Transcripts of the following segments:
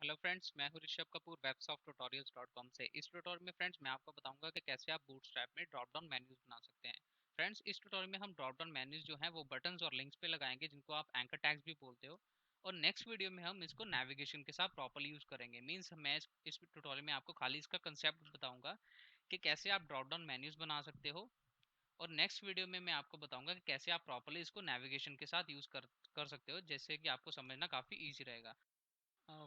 Hello friends, मैं हूं Rishabh Kapoor websofttutorials.com से। इस ट्यूटोरियल में फ्रेंड्स मैं आपको बताऊंगा कि कैसे आप बूटस्ट्रैप में ड्रॉप डाउन मेन्यूज बना सकते हैं। फ्रेंड्स, इस ट्यूटोरियल में हम ड्रॉप डाउन मेन्यूज जो हैं वो बटन्स और लिंक्स पे लगाएंगे, जिनको आप एंकर टैग्स भी बोलते हो। और नेक्स्ट वीडियो में हम इसको नेविगेशन के साथ प्रॉपर्ली यूज करेंगे। मीन्स मैं इस ट्यूटोरियल में आपको खाली इसका कंसेप्ट बताऊंगा कि कैसे आप ड्रॉप डाउन मेन्यूज बना सकते हो। और नेक्स्ट वीडियो में मैं आपको बताऊंगा कि कैसे आप प्रॉपर्ली इसको नेविगेशन के साथ यूज कर सकते हो, जैसे कि आपको समझना काफी ईजी रहेगा।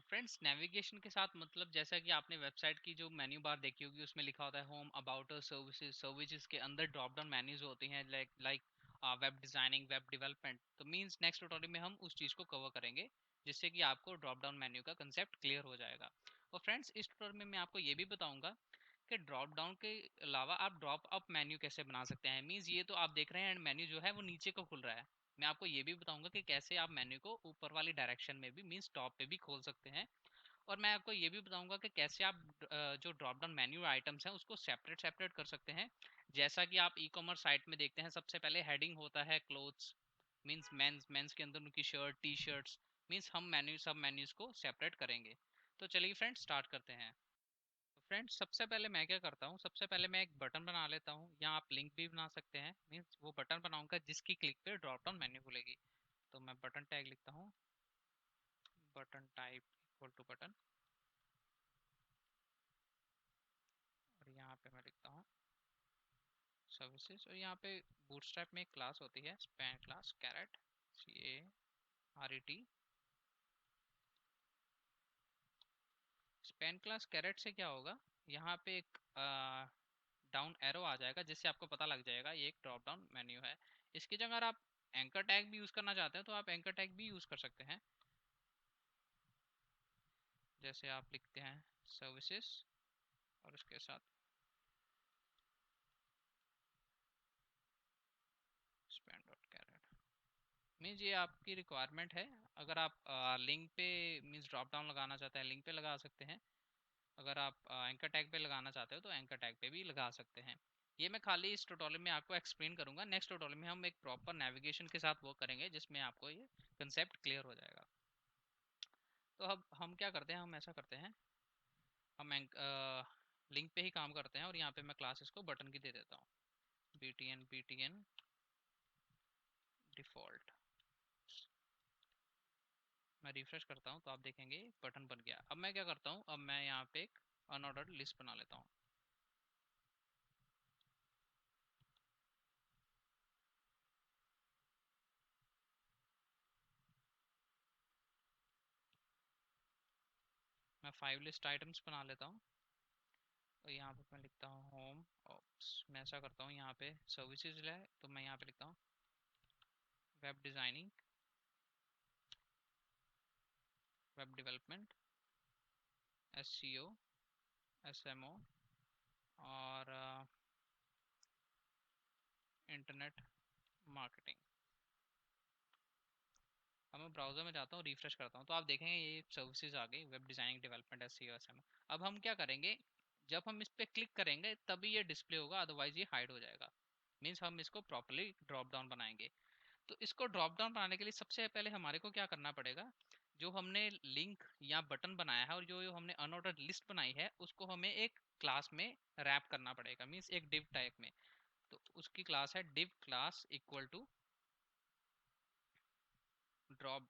फ्रेंड्स, नेविगेशन के साथ मतलब जैसा कि आपने वेबसाइट की जो मेन्यू बार देखी होगी, उसमें लिखा होता है home, about us, services. Services के अंदर ड्रॉप डाउन मेन्यूज होती हैं, like web designing, web development. तो मींस नेक्स्ट ट्यूटोरियल में हम उस चीज़ को कवर करेंगे, जिससे कि आपको ड्रॉप डाउन मेन्यू का कंसेप्ट क्लियर हो जाएगा। और फ्रेंड्स, इस ट्यूटोरियल में मैं आपको ये भी बताऊंगा कि ड्रॉप डाउन के अलावा आप ड्रॉप अप मेन्यू कैसे बना सकते हैं। मींस ये तो आप देख रहे हैं मेन्यू जो है वो नीचे को खुल रहा है। मैं आपको ये भी बताऊंगा कि कैसे आप मेन्यू को ऊपर वाली डायरेक्शन में भी, मींस टॉप पे भी खोल सकते हैं। और मैं आपको ये भी बताऊंगा कि कैसे आप जो ड्रॉप डाउन मेन्यू आइटम्स हैं उसको सेपरेट सेपरेट कर सकते हैं। जैसा कि आप ई कॉमर्स साइट में देखते हैं, सबसे पहले हेडिंग होता है क्लोथ्स, मींस मेंस, मेंस के अंदर उनकी शर्ट, टी शर्ट्स। मींस हम मेन्यू सब मेन्यूज को सेपरेट करेंगे। तो चलिए फ्रेंड्स, स्टार्ट करते हैं। तो फ्रेंड्स, सबसे पहले मैं क्या करता हूँ, सबसे पहले मैं एक बटन बना लेता हूँ, या आप लिंक भी बना सकते हैं। मीन्स वो बटन बनाऊंगा जिसकी क्लिक पे ड्रॉप डाउन मेन्यू खुलेगी। तो मैं बटन टैग लिखता हूँ, button type equal to button, और यहाँ पे मैं लिखता हूँ सर्विसेज। और यहाँ पे बूटस्ट्रैप में एक क्लास होती है, span class, caret, CARET। Span class caret से क्या होगा, यहाँ पे एक डाउन एरो आ जाएगा, जिससे आपको पता लग जाएगा ये एक ड्रॉप डाउन मेन्यू है। इसकी जगह अगर आप एंकर टैग भी यूज करना चाहते हैं तो आप एंकर टैग भी यूज कर सकते हैं। जैसे आप लिखते हैं सर्विसेज और उसके साथ स्पैन डॉट कैरेट। मीन्स ये आपकी रिक्वायरमेंट है। अगर आप लिंक पे, मीन्स ड्रॉप डाउन लगाना चाहते हैं, लिंक पे लगा सकते हैं। अगर आप एंकर टैग पे लगाना चाहते हो तो एंकर टैग पे भी लगा सकते हैं। ये मैं खाली इस ट्यूटोरियल में आपको एक्सप्लेन करूंगा। नेक्स्ट ट्यूटोरियल में हम एक प्रॉपर नेविगेशन के साथ वर्क करेंगे, जिसमें आपको ये कंसेप्ट क्लियर हो जाएगा। तो अब हम क्या करते हैं, हम ऐसा करते हैं, हम लिंक पे ही काम करते हैं, और यहाँ पे मैं क्लासेस को बटन की दे देता हूँ, BTN डिफॉल्ट। मैं रिफ्रेश करता हूँ तो आप देखेंगे बटन बन गया। अब मैं क्या करता हूँ, अब मैं यहाँ पे एक अनऑर्डर्ड लिस्ट बना लेता हूँ। मैं 5 लिस्ट आइटम्स बना लेता हूँ। और यहाँ पे मैं लिखता हूँ होम ऑप्स। मैं ऐसा करता हूँ, यहाँ पे सर्विसेज है तो मैं यहाँ पे लिखता हूँ web designing, web development, SEO, SMO, और इंटरनेट मार्केटिंग। अब मैं ब्राउज़र में जाता हूँ, रिफ्रेश करता हूँ, तो आप देखेंगे ये सर्विसेज आ गई, web designing, development, SEO, SMO। अब हम क्या करेंगे, जब हम इस पर क्लिक करेंगे तभी ये डिस्प्ले होगा, अदरवाइज ये हाइड हो जाएगा। मीन्स हम इसको प्रॉपरली ड्रॉप डाउन बनाएंगे। तो इसको ड्रॉप डाउन बनाने के लिए सबसे पहले हमारे को क्या करना पड़ेगा, जो हमने लिंक या बटन बनाया है और जो हमने अनऑर्डर्ड लिस्ट बनाई है, उसको हमें एक क्लास में रैप करना पड़ेगा, मीन्स एक डिव टाइप में। तो उसकी क्लास है div class equal to drop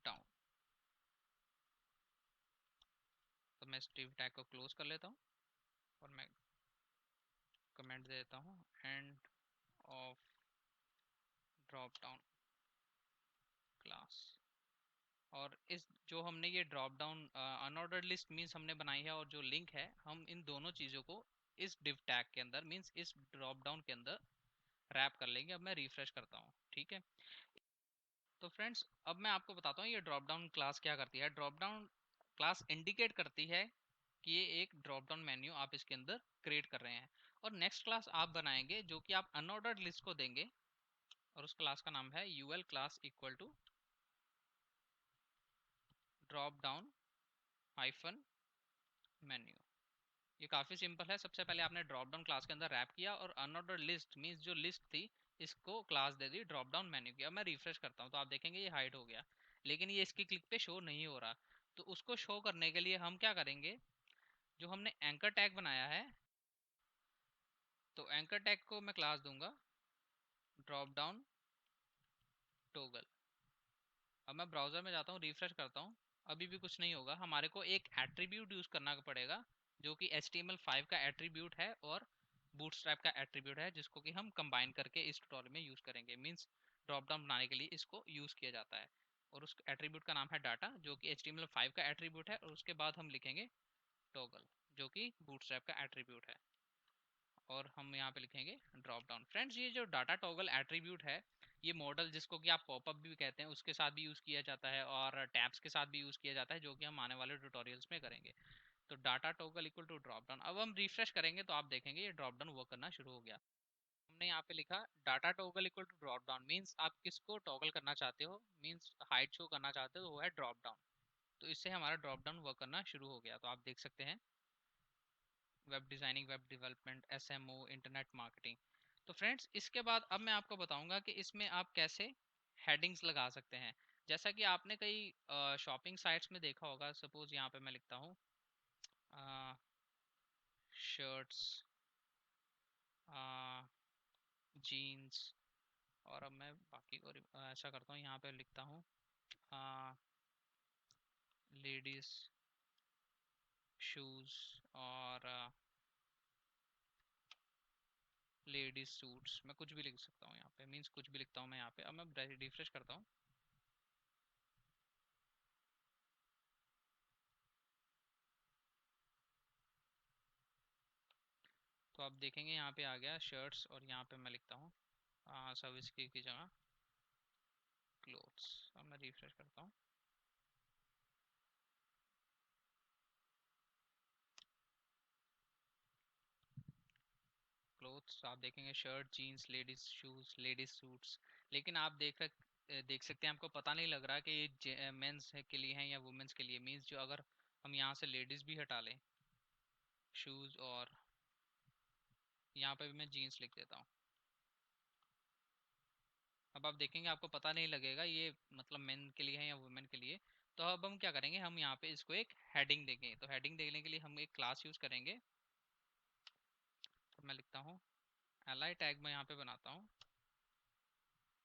down. तो मैं इस div टैग को क्लोज कर लेता हूँ, और मैं कमेंट दे देता हूँ end of drop down class. और इस जो हमने ये drop down unordered list means हमने बनाई है, और जो लिंक है, हम इन दोनों चीज़ों को इस div टैग के अंदर, मीन्स इस ड्रॉप डाउन के अंदर रैप कर लेंगे। अब मैं रिफ्रेश करता हूँ, ठीक है। तो फ्रेंड्स, अब मैं आपको बताता हूँ ये ड्रॉप डाउन क्लास क्या करती है। ड्रॉप डाउन क्लास इंडिकेट करती है कि ये एक ड्रॉप डाउन मेन्यू आप इसके अंदर क्रिएट कर रहे हैं। और नेक्स्ट क्लास आप बनाएंगे जो कि आप अनऑर्डर्ड लिस्ट को देंगे, और उस क्लास का नाम है ul class equal to drop down hyphen menu. ये काफ़ी सिंपल है। सबसे पहले आपने ड्रॉप डाउन क्लास के अंदर रैप किया, और अनऑर्डर्ड लिस्ट मीन्स जो लिस्ट थी, इसको क्लास दे दी ड्रॉप डाउन मेन्यू की। अब मैं रिफ्रेश करता हूँ तो आप देखेंगे ये हाइड हो गया, लेकिन ये इसकी क्लिक पे शो नहीं हो रहा। तो उसको शो करने के लिए हम क्या करेंगे, जो हमने एंकर टैग बनाया है, तो एंकर टैग को मैं क्लास दूंगा ड्रॉप डाउन टोगल। अब मैं ब्राउजर में जाता हूँ, रिफ्रेश करता हूँ, अभी भी कुछ नहीं होगा। हमारे को एक एट्रीब्यूट यूज करना पड़ेगा जो कि HTML5 का एट्रीब्यूट है और बूटस्ट्रैप का एट्रीब्यूट है, जिसको कि हम कंबाइन करके इस ट्यूटोरियल में यूज करेंगे। मींस ड्रॉप डाउन बनाने के लिए इसको यूज किया जाता है, और उस एट्रीब्यूट का नाम है डाटा, जो कि HTML5 का एट्रीब्यूट है, और उसके बाद हम लिखेंगे टॉगल, जो कि बूटस्ट्रैप का एट्रीब्यूट है, और हम यहाँ पे लिखेंगे ड्रॉप डाउन। फ्रेंड्स, ये जो डाटा टॉगल एट्रीब्यूट है, ये मॉडल जिसको कि आप पॉपअप भी कहते हैं, उसके साथ भी यूज़ किया जाता है, और टैब्स के साथ भी यूज़ किया जाता है, जो कि हम आने वाले ट्यूटोरियल्स में करेंगे। तो data toggle equal to drop down. अब हम रिफ्रेश करेंगे तो आप देखेंगे ये ड्रॉप डाउन वर्क करना शुरू हो गया। हमने यहाँ पे लिखा data toggle equal to drop down, means आप किसको टॉगल करना चाहते हो, मीन्स हाइट शो करना चाहते हो, तो वो है ड्रॉप डाउन। तो इससे हमारा ड्रॉप डाउन वर्क करना शुरू हो गया। तो आप देख सकते हैं web designing, web development, SMO, internet marketing. तो फ्रेंड्स, इसके बाद अब मैं आपको बताऊंगा कि इसमें आप कैसे हेडिंग्स लगा सकते हैं। जैसा कि आपने कई शॉपिंग साइट्स में देखा होगा, सपोज यहाँ पे मैं लिखता हूँ शर्ट्स, जीन्स, और अब मैं बाकी को ऐसा करता हूँ, यहाँ पे लिखता हूँ लेडीज शूज़ और लेडीज सूट्स। मैं कुछ भी लिख सकता हूँ यहाँ पे, मीन्स कुछ भी लिखता हूँ मैं यहाँ पे। अब मैं रिफ्रेश करता हूँ, तो आप देखेंगे यहाँ पे आ गया शर्ट्स, और यहाँ पे मैं लिखता हूँ सर्विस की जगह क्लोथ्स। अब मैं रिफ्रेश करता हूँ, क्लोथ्स, आप देखेंगे shirt, jeans, ladies shoes, ladies suits. लेकिन आप देख सकते हैं, आपको पता नहीं लग रहा कि ये मेंस के लिए है या वुमेन्स के लिए। मीन्स जो अगर हम यहाँ से लेडीज भी हटा लें, शूज, और यहाँ पे भी मैं जीन्स लिख देता हूँ, अब आप देखेंगे आपको पता नहीं लगेगा ये मतलब मेन के लिए है या वुमेन के लिए। तो अब हम क्या करेंगे, हम यहाँ पे इसको एक हेडिंग देंगे। तो हेडिंग देने के लिए हम एक क्लास यूज करेंगे। तो मैं लिखता हूँ एलाई टैग में यहाँ पे बनाता हूँ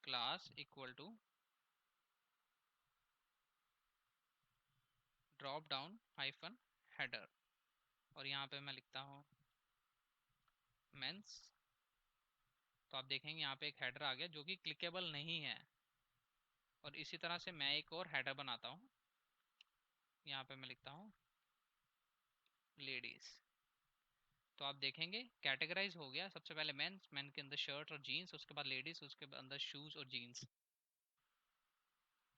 class equal to drop down hyphen header, और यहाँ पे मैं लिखता हूँ मेंस। तो आप देखेंगे यहाँ पे एक हेडर आ गया जो कि क्लिकेबल नहीं है, और इसी तरह से मैं एक और हेडर बनाता हूँ। यहाँ पे मैं लिखता हूँ लेडीज। तो आप देखेंगे कैटेगराइज हो गया, सबसे पहले मेंस, मेन के अंदर शर्ट और जीन्स, उसके बाद लेडीज, उसके अंदर शूज और जीन्स।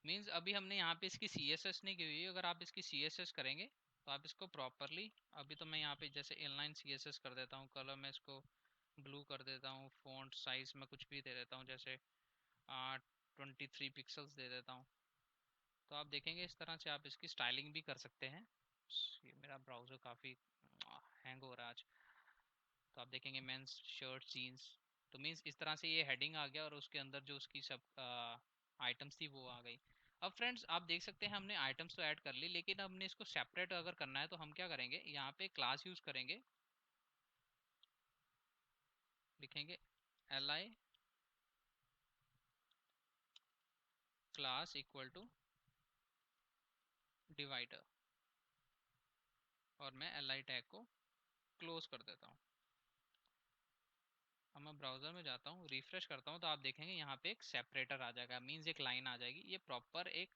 मीन्स अभी हमने यहाँ पे इसकी CSS नहीं की हुई है। अगर आप इसकी CSS करेंगे तो आप इसको प्रॉपरली, अभी तो मैं यहाँ पे जैसे इनलाइन CSS कर देता हूँ, कलर में इसको ब्लू कर देता हूँ, फॉन्ट साइज में कुछ भी दे देता हूँ, जैसे 23 पिक्सल्स दे देता हूँ। तो आप देखेंगे इस तरह से आप इसकी स्टाइलिंग भी कर सकते हैं। ये मेरा ब्राउज़र काफ़ी हैंग हो रहा है आज। तो आप देखेंगे मेंस शर्ट जीन्स। तो मीन्स इस तरह से ये हेडिंग आ गया, और उसके अंदर जो उसकी सब आइटम्स थी वो आ गई। अब फ्रेंड्स, आप देख सकते हैं हमने आइटम्स तो ऐड कर ली, लेकिन हमने इसको सेपरेट अगर करना है तो हम क्या करेंगे, यहाँ पे क्लास यूज करेंगे, लिखेंगे li class equal to divider, और मैं li टैग को क्लोज कर देता हूँ। अब मैं ब्राउजर में जाता हूँ, रिफ्रेश करता हूँ, तो आप देखेंगे यहाँ पे एक सेपरेटर आ जाएगा, मीन्स एक लाइन आ जाएगी। ये प्रॉपर एक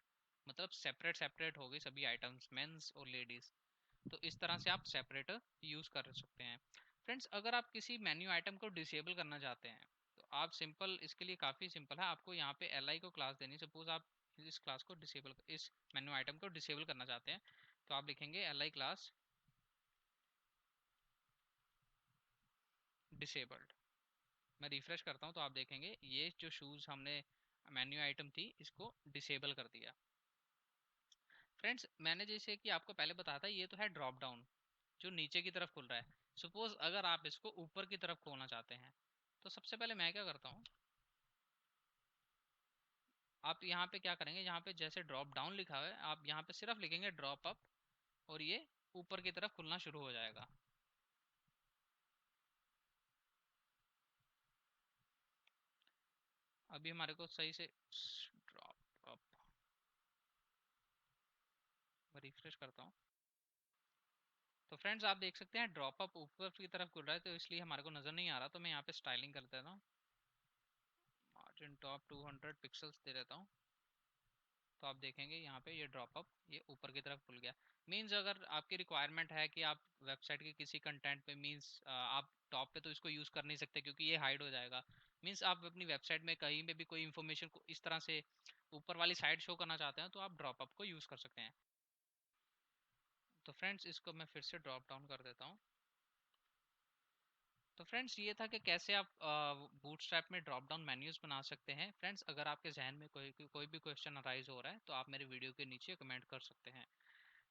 मतलब सेपरेट सेपरेट हो गई सभी आइटम्स, मेंस और लेडीज। तो इस तरह से आप सेपरेटर यूज कर सकते हैं। फ्रेंड्स, अगर आप किसी मेन्यू आइटम को डिसेबल करना चाहते हैं तो आप सिंपल, इसके लिए काफ़ी सिंपल है, आपको यहाँ पे li को क्लास देनी। सपोज आप इस क्लास को डिसेबल, इस मेन्यू आइटम को डिसेबल करना चाहते हैं, तो आप लिखेंगे li क्लास डिसेबल्ड। मैं रिफ्रेश करता हूँ तो आप देखेंगे ये जो शूज़ हमने मेन्यू आइटम थी इसको डिसेबल कर दिया। फ्रेंड्स, मैंने जैसे कि आपको पहले बताया था, ये तो है ड्रॉप डाउन जो नीचे की तरफ खुल रहा है। सपोज अगर आप इसको ऊपर की तरफ खोलना चाहते हैं, तो सबसे पहले मैं क्या करता हूँ, आप यहाँ पे क्या करेंगे, यहाँ पे जैसे ड्रॉप डाउन लिखा हुआ है आप यहाँ पे सिर्फ लिखेंगे ड्रॉप अप, और ये ऊपर की तरफ खुलना शुरू हो जाएगा। अभी हमारे को सही से ड्रॉप अप, मैं रिफ्रेश करता हूँ। तो फ्रेंड्स आप देख सकते हैं ड्रॉप अप ऊपर की तरफ खुल रहा है, तो इसलिए हमारे को नज़र नहीं आ रहा, तो मैं यहाँ पे स्टाइलिंग कर देता हूँ, मार्जिन टॉप 200 पिक्सल्स दे देता हूँ। तो आप देखेंगे यहाँ पे ये ड्रॉप अप ये ऊपर की तरफ खुल गया। मींस अगर आपकी रिक्वायरमेंट है कि आप वेबसाइट के किसी कंटेंट पे, मींस आप टॉप पे तो इसको यूज़ कर नहीं सकते क्योंकि ये हाइड हो जाएगा। मींस आप अपनी वेबसाइट में कहीं पे भी कोई इन्फॉर्मेशन को इस तरह से ऊपर वाली साइड शो करना चाहते हैं तो आप ड्रॉप अप को यूज़ कर सकते हैं। तो फ्रेंड्स इसको मैं फिर से ड्रॉप डाउन कर देता हूँ। तो फ्रेंड्स ये था कि कैसे आप बूटस्ट्रैप में ड्रॉप डाउन मेन्यूज बना सकते हैं। फ्रेंड्स अगर आपके जहन में कोई भी क्वेश्चन अराइज हो रहा है तो आप मेरे वीडियो के नीचे कमेंट कर सकते हैं।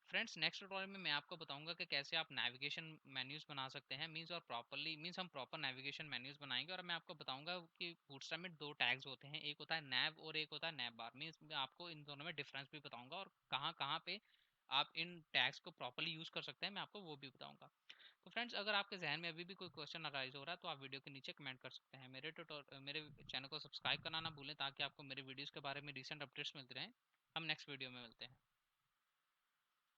फ्रेंड्स नेक्स्ट ट्यूटोरियल में मैं आपको बताऊंगा कि कैसे आप नेविगेशन मेन्यूज बना सकते हैं, मींस और प्रॉपरली, मींस हम प्रॉपर नेविगेशन मेन्यूज बनाएंगे, और मैं आपको बताऊंगा कि बूटस्ट्रैप में दो टैग्स होते हैं, एक होता है नैव और एक होता है नैव बार। मींस मैं आपको इन दोनों में डिफरेंस भी बताऊंगा और कहाँ कहाँ पे आप इन टैग्स को प्रॉपरली यूज कर सकते हैं, मैं आपको वो भी बताऊंगा। तो फ्रेंड्स अगर आपके जहन में अभी भी कोई क्वेश्चन अराइज हो रहा है तो आप वीडियो के नीचे कमेंट कर सकते हैं। मेरे चैनल को सब्सक्राइब करना ना भूलें ताकि आपको मेरे वीडियोस के बारे में रिसेंट अपडेट्स मिलते रहें। हम नेक्स्ट वीडियो में मिलते हैं।